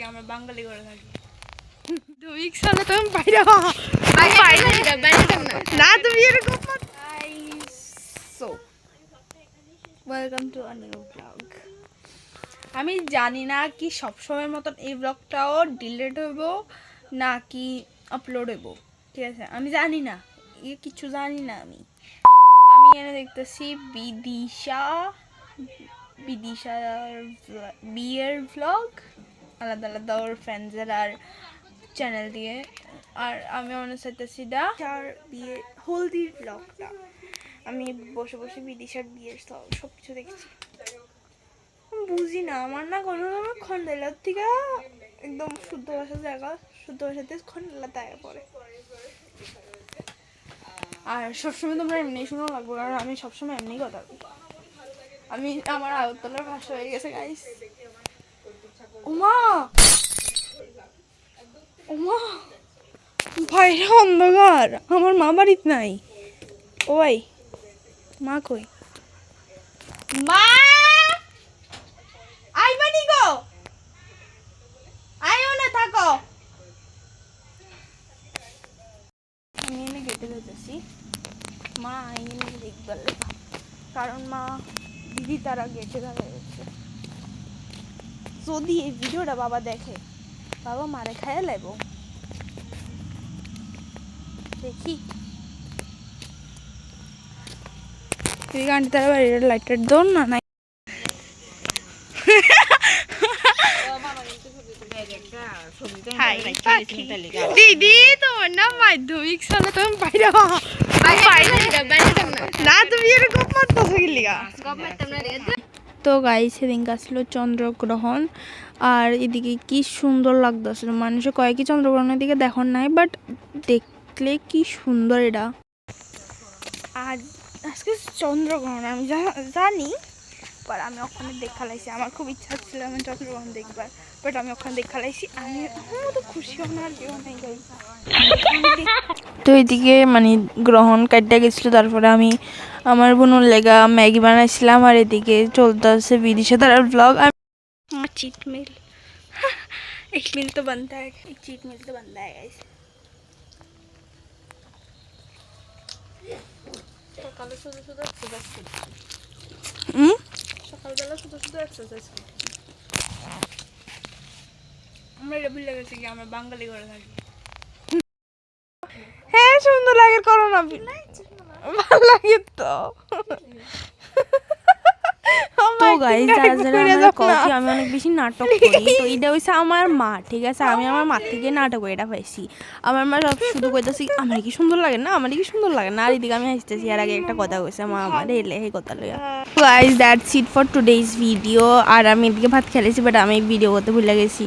আমরা বাঙালি করে থাকি। তুমি সালে তুমি বাইরে না তুমি এরকম so welcome to a new blog. আমি জানি না কি সবসময়ের মতন এই ব্লগটাও ডিলিট হইব না কি আপলোড হইব, ঠিক আছে? আমি জানি না, কিছু জানি না। আমি এনে দেখতেছি বিদিশার বিয়ের ভ্লগ, আলাদা আলাদা ওর ফ্রেন্ডসের আর চ্যানেল দিয়ে। আর আমি মনে চাইতেছি আর বিয়ে হলদির ব্লগটা আমি বসে বসে বিদিশার বিয়ের সব কিছু দেখছি। বুঝি না, আমার না কোনো রকম খন্ডেলার থেকে একদম শুদ্ধ ভাষার জায়গা, শুদ্ধ ভাষাতে খন্ডেলা তাই পড়ে। আর সবসময় তোমরা এমনি শুনো লাগবো, কারণ আমি সবসময় এমনি কথা বলি। আমি আমার আগরতলার ভাষা হয়ে গেছে গাইস। ওমা ওমা বাইরে অন্ধকার, আমার মা বাড়িতে নাই। ওই মা কই? মা আইবানি গো, আইও না, থাকো। আমি এনে গেটে যেতেছি, মা আইনে দেখবার, কারণ মা দিদি তারা গেটে দাঁড়িয়ে গেছে। যদি এই ভিডিওটা বাবা দেখে, বাবা মারে খাইয়া লাইব। দেখি তুই গানটি তারা বাড়ির লাইটার দৌড় না নাই। দিদি তোমার না মাধ্যমিক সালে তুমি বাইরে না, তুমি এরকম মারতেছো কি লিগা? তো গাইস সেদিনকে আসলো চন্দ্রগ্রহণ, আর এদিকে কি সুন্দর লাগতেছিল। মানুষে কয়েকই চন্দ্রগ্রহণের দিকে দেখুন নাই, বাট দেখলে কি সুন্দর এটা। আর আজকে চন্দ্রগ্রহণ আমি জানি, বাট আমি ওখানে দেখা লাইছি। আমার খুব ইচ্ছা ছিল আমি চন্দ্রগ্রহণ দেখবার, বাট আমি ওখানে দেখা লাইছি। আমি তো খুশি হওয়ার কেউ নেই গাইস। তো এদিকে মানে গ্রহণ কাটতে গেছিলো, তারপরে আমি আমার বোনের লেগা ম্যাগি বানাইছিলাম, আর এদিকে চলতে আছে বিদিশা তার ব্লগ। चीट मिल एक मिल तो बनता है, एक चीट मिल तो बनता है गाइस। সকালে শুধু শুধু এক্সারসাইজ করছি, সকালবেলা শুধু শুধু এক্সারসাইজ করছি। আমরা এটা ভুলে গেছি কি আমরা বাঙালি করে থাকি। হ্যাঁ সুন্দর লাগে, করো না, ভালো লাগে তো। তো গাইস যারা যারা আমরা কফি, আমি অনেক বেশি নাটক করি, তো এটা হইছে আমার মা, ঠিক আছে? আমি আমার মা থেকে নাটক এটা পাইছি। আমার মা সব শুধু কইতাছি আমার কি সুন্দর লাগে না, আমার কি সুন্দর লাগে না, আর এদিকে আমি হাসতেছি। আর আগে একটা কথা কইছে মা আমার, এলে এই কথা লইয়া। Guys that's it for today's video. আর আমি এদিকে ভাত খেলেছি, বাট আমি ভিডিও করতে ভুলে গেছি।